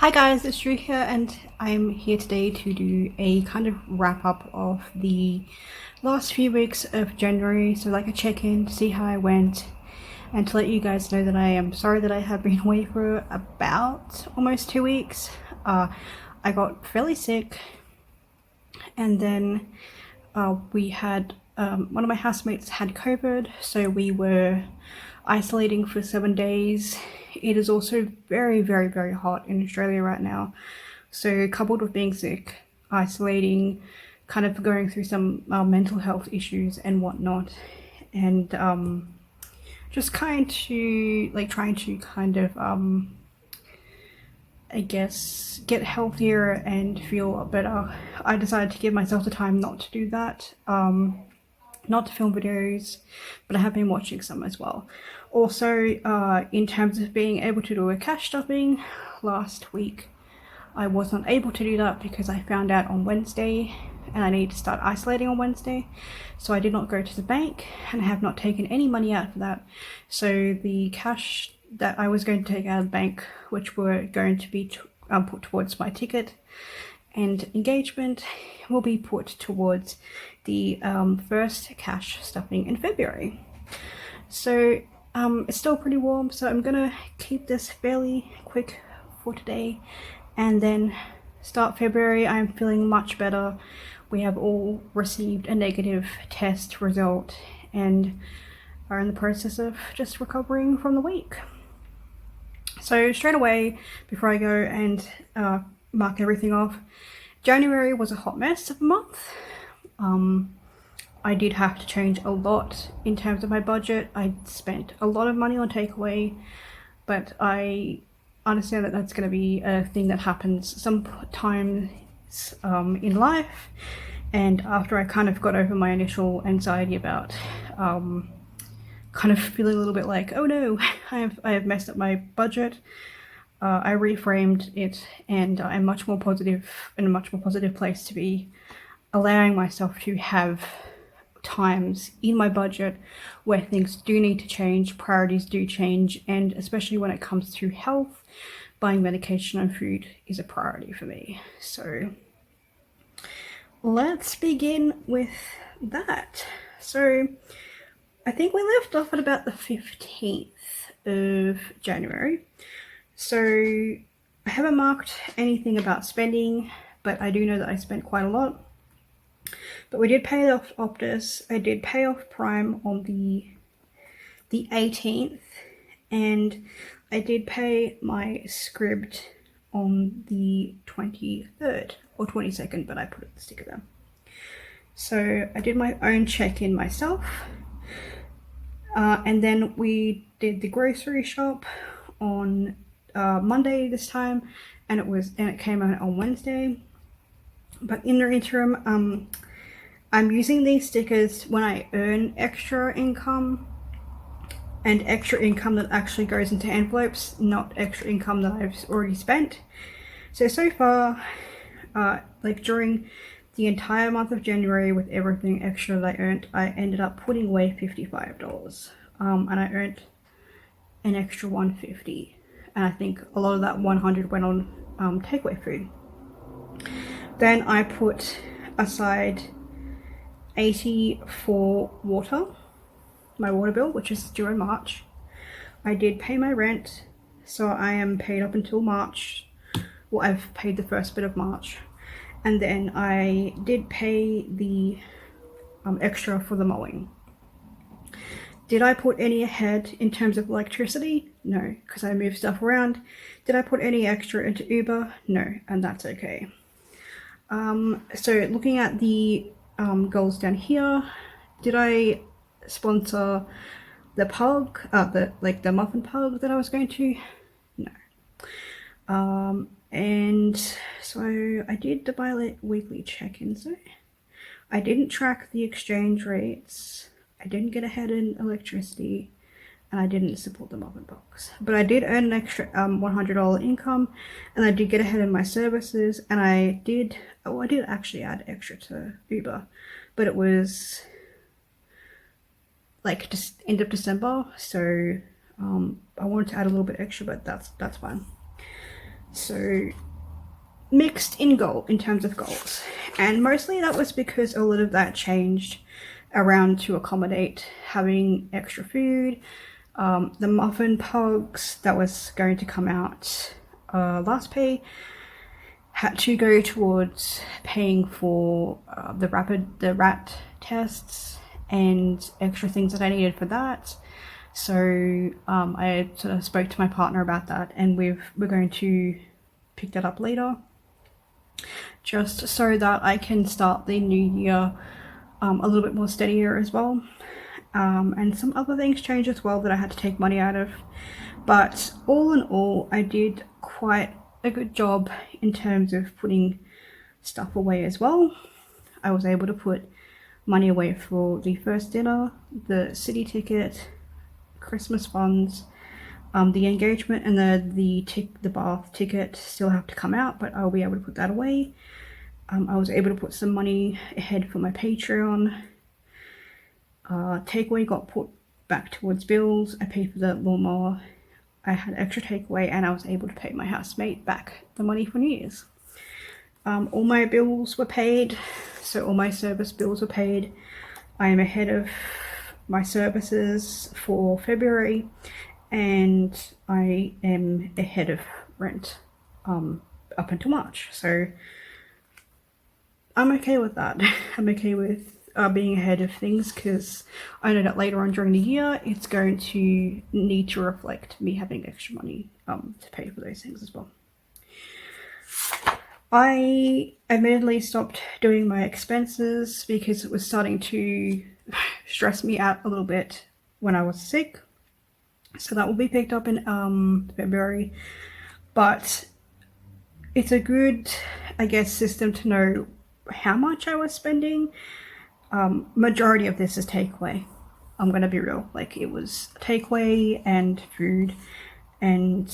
Hi guys, it's Drew here, and I'm here today to do a kind of wrap up of the last few weeks of January. So, like a check in to see how I went, and to let you guys know that I am sorry that I have been away for about almost 2 weeks. I got fairly sick, and then we had one of my housemates had COVID, so we were isolating for 7 days. It is also very, very, very hot in Australia right now. So, coupled with being sick, isolating, kind of going through some mental health issues and whatnot, and just trying to kind of, I guess, get healthier and feel better. I decided to give myself the time not to do that. Not to film videos, but I have been watching some as well. Also, in terms of being able to do a cash stuffing, last week I was not able to do that because I found out on Wednesday and I need to start isolating on Wednesday. So I did not go to the bank and have not taken any money out for that. So the cash that I was going to take out of the bank, which were going to be put towards my ticket and engagement, will be put towards the first cash stuffing in February. So it's still pretty warm, so I'm gonna keep this fairly quick for today, and then start February. I'm feeling much better. We have all received a negative test result and are in the process of just recovering from the week. So straight away, before I go and mark everything off, January was a hot mess of a month. I did have to change a lot in terms of my budget. I spent a lot of money on takeaway, but I understand that that's going to be a thing that happens sometimes in life. And after I kind of got over my initial anxiety about kind of feeling a little bit like, oh no, I have messed up my budget, I reframed it, and I'm much more positive, in a much more positive place to be allowing myself to have times in my budget where things do need to change, priorities do change, and especially when it comes to health, buying medication and food is a priority for me. So let's begin with that. So I think we left off at about the 15th of January. So I haven't marked anything about spending, but I do know that I spent quite a lot. But we did pay off Optus. I did pay off Prime on the 18th, and I did pay my Scribd on the 23rd or 22nd, but I put the sticker there. So I did my own check-in myself, and then we did the grocery shop on Monday this time, and it came out on Wednesday. But in the interim, I'm using these stickers when I earn extra income, and extra income that actually goes into envelopes, not extra income that I've already spent. So far, like during the entire month of January, with everything extra that I earned, I ended up putting away $55. And I earned an extra $150. And I think a lot of that $100 went on takeaway food. Then I put aside $80 for water, my water bill, which is due in March. I did pay my rent, so I am paid up until March. Well, I've paid the first bit of March. And then I did pay the extra for the mowing. Did I put any ahead in terms of electricity? No, because I moved stuff around. Did I put any extra into Uber? No, and that's okay. So looking at the goals down here, did I sponsor the pug, the muffin pug that I was going to? No. And so I did the bi-weekly check-ins. So I didn't track the exchange rates. I didn't get ahead in electricity, and I didn't support the muffin box. But I did earn an extra $100 income, and I did get ahead in my services, and I did actually add extra to Uber, but it was like just end of December, so I wanted to add a little bit extra, but that's fine. So mixed in terms of goals, and mostly that was because a lot of that changed around to accommodate having extra food. The muffin pugs that was going to come out last pay had to go towards paying for the rat tests and extra things that I needed for that. So I sort of spoke to my partner about that, and we're going to pick that up later, just so that I can start the new year a little bit more steadier as well. And some other things changed as well that I had to take money out of. But all in all, I did quite a good job in terms of putting stuff away as well. I was able to put money away for the first dinner, the city ticket, Christmas funds, the engagement, and the bath ticket still have to come out, but I'll be able to put that away. I was able to put some money ahead for my Patreon. Takeaway got put back towards bills. I paid for the lawnmower. I had extra takeaway, and I was able to pay my housemate back the money for New Year's. All my bills were paid, so all my service bills were paid. I am ahead of my services for February, and I am ahead of rent up until March. So I'm okay with that. I'm okay with being ahead of things, because I know that later on during the year it's going to need to reflect me having extra money to pay for those things as well. I admittedly stopped doing my expenses because it was starting to stress me out a little bit when I was sick. So that will be picked up in February. But it's a good, I guess, system to know how much I was spending. Majority of this is takeaway. I'm gonna be real. Like, it was takeaway and food and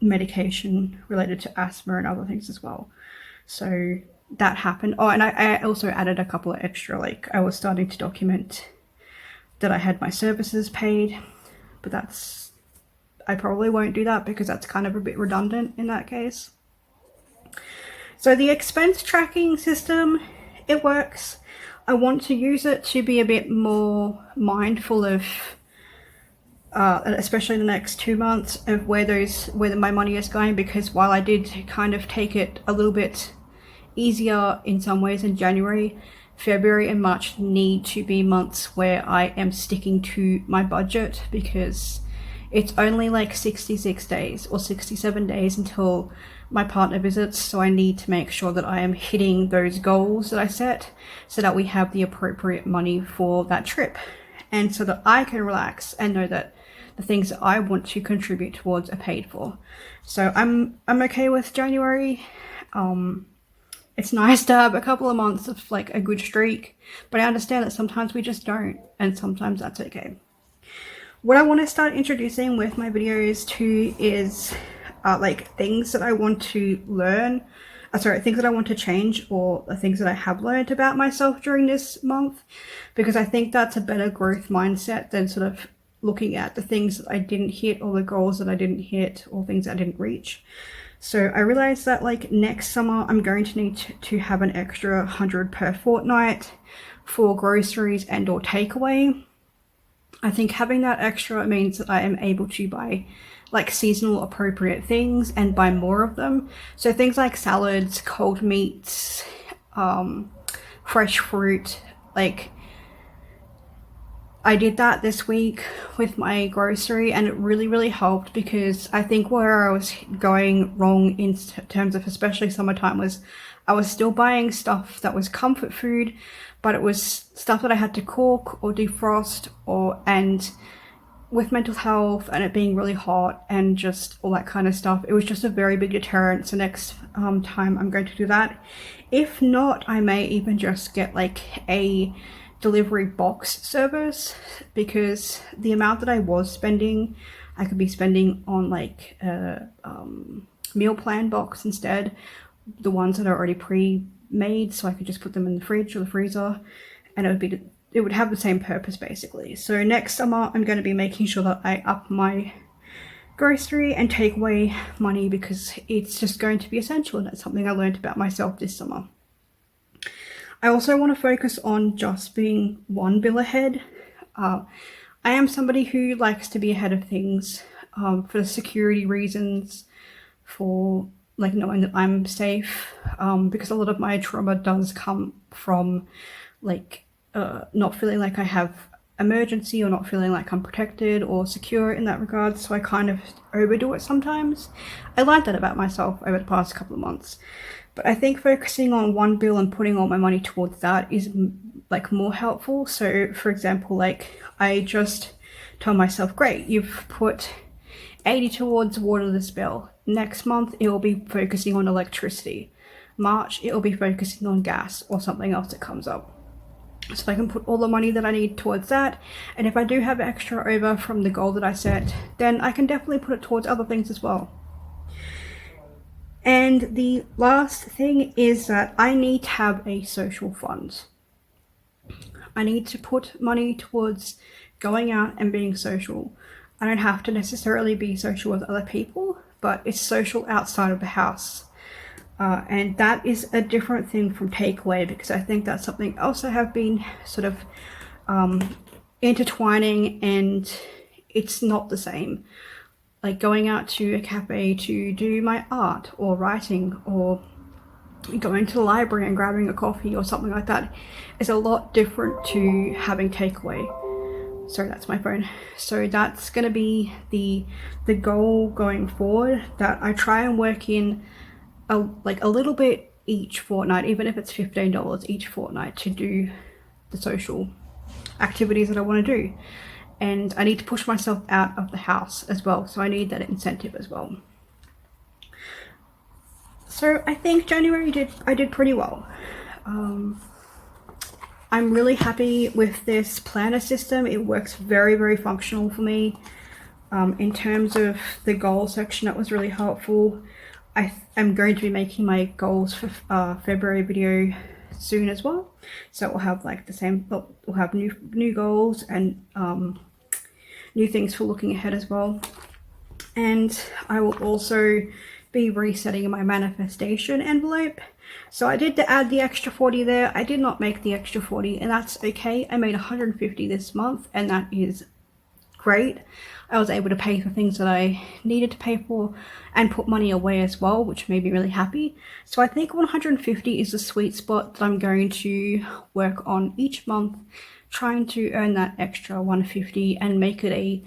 medication related to asthma and other things as well. So that happened. Oh, and I also added a couple of extra, like I was starting to document that I had my services paid, but I probably won't do that because that's kind of a bit redundant in that case. So the expense tracking system, it works. I want to use it to be a bit more mindful of especially the next 2 months, of where my money is going, because while I did kind of take it a little bit easier in some ways in January, February and March need to be months where I am sticking to my budget, because it's only like 66 days or 67 days until my partner visits, so I need to make sure that I am hitting those goals that I set so that we have the appropriate money for that trip, and so that I can relax and know that the things that I want to contribute towards are paid for. So I'm okay with January. It's nice to have a couple of months of like a good streak, but I understand that sometimes we just don't, and sometimes that's okay. What I want to start introducing with my videos too is like things that I want to learn, things that I want to change, or the things that I have learned about myself during this month, because I think that's a better growth mindset than sort of looking at the things that I didn't hit, or the goals that I didn't hit, or things that I didn't reach. So I realized that like next summer I'm going to need to have an extra 100 per fortnight for groceries and or takeaway. I think having that extra means that I am able to buy like seasonal appropriate things and buy more of them. So things like salads, cold meats, fresh fruit. Like, I did that this week with my grocery, and it really helped, because I think where I was going wrong in terms of especially summertime was I was still buying stuff that was comfort food, but it was stuff that I had to cook or defrost, and with mental health and it being really hot and just all that kind of stuff, it was just a very big deterrent. So next time I'm going to do that. If not, I may even just get like a delivery box service, because the amount that I was spending, I could be spending on like a meal plan box instead, the ones that are already pre-made, so I could just put them in the fridge or the freezer, and it would have the same purpose basically. So next summer I'm going to be making sure that I up my grocery and takeaway money because it's just going to be essential, and that's something I learned about myself this summer. I also want to focus on just being one bill ahead. I am somebody who likes to be ahead of things for security reasons, for like knowing that I'm safe, because a lot of my trauma does come from like not feeling like I have emergency, or not feeling like I'm protected or secure in that regard, so I kind of overdo it sometimes. I learned that about myself over the past couple of months, but I think focusing on one bill and putting all my money towards that is like more helpful. So for example, like I just told myself, great, you've put 80 towards water this bill. Next month it will be focusing on electricity. March it will be focusing on gas or something else that comes up. So I can put all the money that I need towards that, and if I do have extra over from the goal that I set, then I can definitely put it towards other things as well. And the last thing is that I need to have a social fund. I need to put money towards going out and being social. I don't have to necessarily be social with other people, but it's social outside of the house. And that is a different thing from takeaway, because I think that's something else I have been sort of intertwining, and it's not the same. Like going out to a cafe to do my art or writing, or going to the library and grabbing a coffee or something like that is a lot different to having takeaway. Sorry, that's my phone. So that's going to be the goal going forward, that I try and work in a little bit each fortnight, even if it's $15 each fortnight, to do the social activities that I want to do. And I need to push myself out of the house as well, so I need that incentive as well. So I think January I did pretty well. I'm really happy with this planner system. It works very, very functional for me. In terms of the goal section, that was really helpful. I'm going to be making my goals for February video soon as well, so we'll have like the same, we'll have new goals and new things for looking ahead as well. And I will also be resetting my manifestation envelope. So I did add the extra 40 there. I did not make the extra 40, and that's okay. I made 150 this month, and that is great. I was able to pay for things that I needed to pay for and put money away as well, which made me really happy. So I think 150 is the sweet spot that I'm going to work on each month, trying to earn that extra 150 and make it a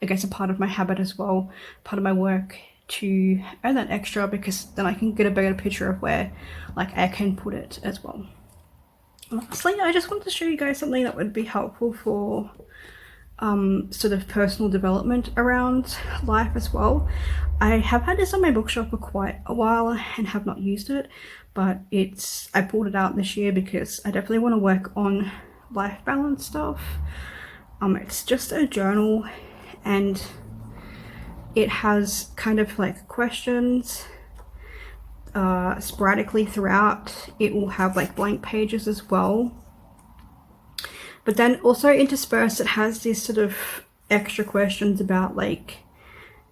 I guess a part of my habit as well, part of my work, to earn that extra, because then I can get a better picture of where like I can put it as well. Lastly, I just wanted to show you guys something that would be helpful for sort of personal development around life as well. I have had this on my bookshelf for quite a while and have not used it, but I pulled it out this year because I definitely want to work on life balance stuff. It's just a journal, and it has kind of like questions sporadically throughout. It will have like blank pages as well, but then also interspersed it has these sort of extra questions about like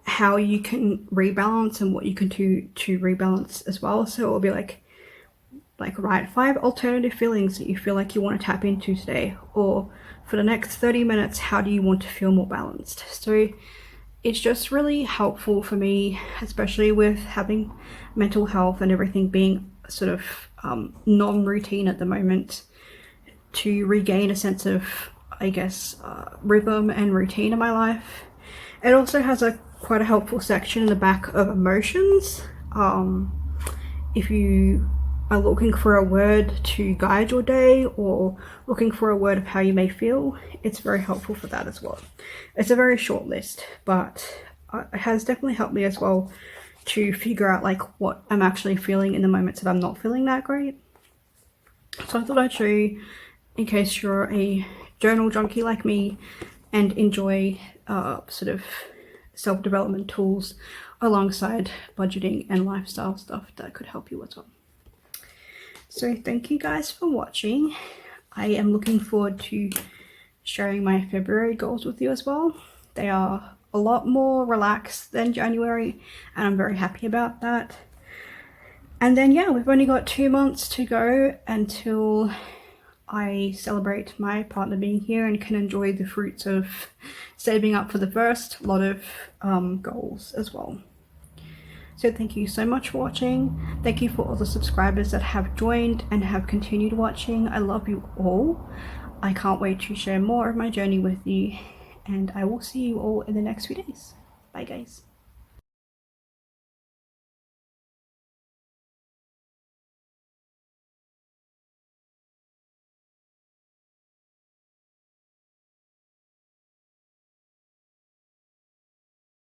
how you can rebalance and what you can do to rebalance as well. So it will be like write 5 alternative feelings that you feel like you want to tap into today, or for the next 30 minutes, how do you want to feel more balanced? So it's just really helpful for me, especially with having mental health and everything being sort of non-routine at the moment, to regain a sense of, I guess, rhythm and routine in my life. It also has quite a helpful section in the back of emotions. If you are looking for a word to guide your day, or looking for a word of how you may feel, it's very helpful for that as well. It's a very short list, but it has definitely helped me as well to figure out like what I'm actually feeling in the moments that I'm not feeling that great. So I thought I'd show you, in case you're a journal junkie like me and enjoy sort of self-development tools alongside budgeting and lifestyle stuff that could help you as well. So thank you guys for watching. I am looking forward to sharing my February goals with you as well. They are a lot more relaxed than January, and I'm very happy about that. And then yeah, we've only got 2 months to go until I celebrate my partner being here and can enjoy the fruits of saving up for the first lot of goals as well. So thank you so much for watching. Thank you for all the subscribers that have joined and have continued watching. I love you all. I can't wait to share more of my journey with you, and I will see you all in the next few days. Bye guys.